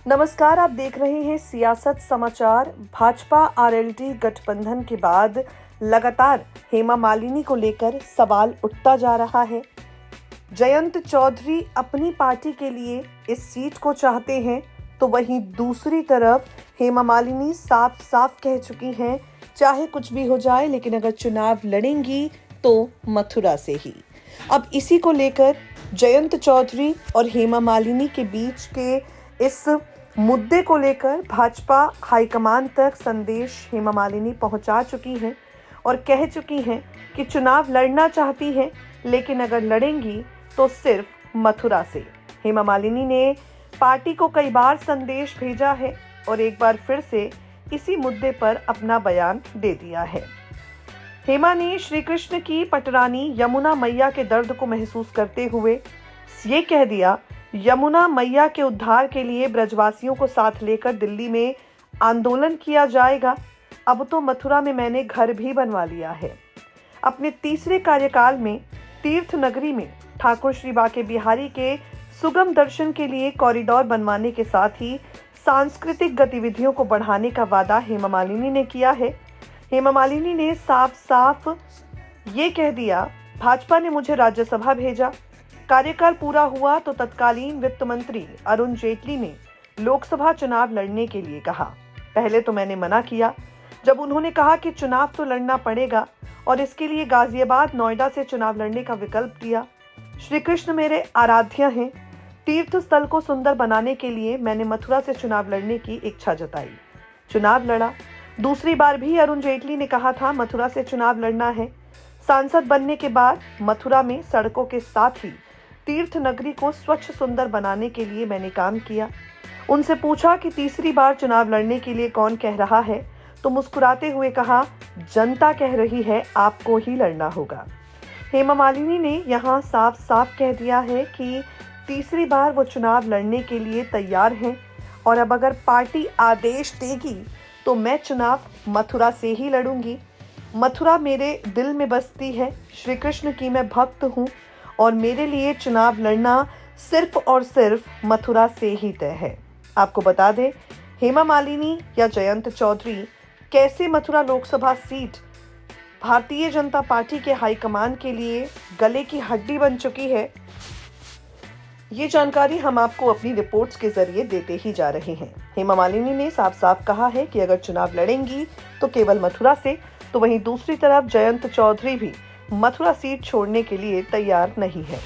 नमस्कार, आप देख रहे हैं सियासत समाचार। भाजपा आरएलडी गठबंधन के बाद लगातार हेमा मालिनी को लेकर सवाल उठता जा रहा है। जयंत चौधरी अपनी पार्टी के लिए इस सीट को चाहते हैं, तो वहीं दूसरी तरफ हेमा मालिनी साफ साफ कह चुकी हैं, चाहे कुछ भी हो जाए लेकिन अगर चुनाव लड़ेंगी तो मथुरा से ही। अब इसी को लेकर जयंत चौधरी और हेमा मालिनी के बीच के इस मुद्दे को लेकर भाजपा हाईकमान तक संदेश हेमा मालिनी पहुंचा चुकी हैं और कह चुकी हैं कि चुनाव लड़ना चाहती हैं, लेकिन अगर लड़ेंगी तो सिर्फ मथुरा से। हेमा मालिनी ने पार्टी को कई बार संदेश भेजा है और एक बार फिर से इसी मुद्दे पर अपना बयान दे दिया है। हेमा ने श्री कृष्ण की पटरानी यमुना मैया के दर्द को महसूस करते हुए ये कह दिया, यमुना मैया के उद्धार के लिए ब्रजवासियों को साथ लेकर दिल्ली में आंदोलन किया जाएगा। अब तो मथुरा में मैंने घर भी बनवा लिया है। अपने तीसरे कार्यकाल में तीर्थ नगरी में ठाकुर श्री बाके बिहारी के सुगम दर्शन के लिए कॉरिडोर बनवाने के साथ ही सांस्कृतिक गतिविधियों को बढ़ाने का वादा हेमा मालिनी ने किया है। हेमा मालिनी ने साफ साफ ये कह दिया, भाजपा ने मुझे राज्यसभा भेजा, कार्यकाल पूरा हुआ तो तत्कालीन वित्त मंत्री अरुण जेटली ने लोकसभा चुनाव लड़ने के लिए कहा। पहले तो मैंने मना किया, जब उन्होंने कहा कि चुनाव तो लड़ना पड़ेगा और इसके लिए गाजियाबाद नोएडा से चुनाव लड़ने का विकल्प दिया। श्री कृष्ण मेरे आराध्य हैं, तीर्थ स्थल को सुंदर बनाने के लिए मैंने मथुरा से चुनाव लड़ने की इच्छा जताई, चुनाव लड़ा। दूसरी बार भी अरुण जेटली ने कहा था मथुरा से चुनाव लड़ना है। सांसद बनने के बाद मथुरा में सड़कों के साथ ही तीर्थ नगरी को स्वच्छ सुंदर बनाने के लिए मैंने काम किया। उनसे पूछा कि तीसरी बार चुनाव लड़ने के लिए कौन कह रहा है, तो मुस्कुराते हुए कहा, जनता कह रही है आपको ही लड़ना होगा। हेमा मालिनी ने यहां साफ साफ कह दिया है कि तीसरी बार वो चुनाव लड़ने के लिए तैयार हैं और अब अगर पार्टी आदेश देगी तो मैं चुनाव मथुरा से ही लड़ूंगी। मथुरा मेरे दिल में बसती है, श्री कृष्ण की मैं भक्त हूँ और मेरे लिए चुनाव लड़ना सिर्फ और सिर्फ मथुरा से ही तय है। आपको बता दें, हेमा मालिनी या जयंत चौधरी कैसे मथुरा लोकसभा सीट भारतीय जनता पार्टी के हाईकमान के लिए गले की हड्डी बन चुकी है, ये जानकारी हम आपको अपनी रिपोर्ट्स के जरिए देते ही जा रहे हैं। हेमा मालिनी ने साफ साफ कहा है कि अगर चुनाव लड़ेंगी तो केवल मथुरा से, तो वहीं दूसरी तरफ जयंत चौधरी भी मथुरा सीट छोड़ने के लिए तैयार नहीं है।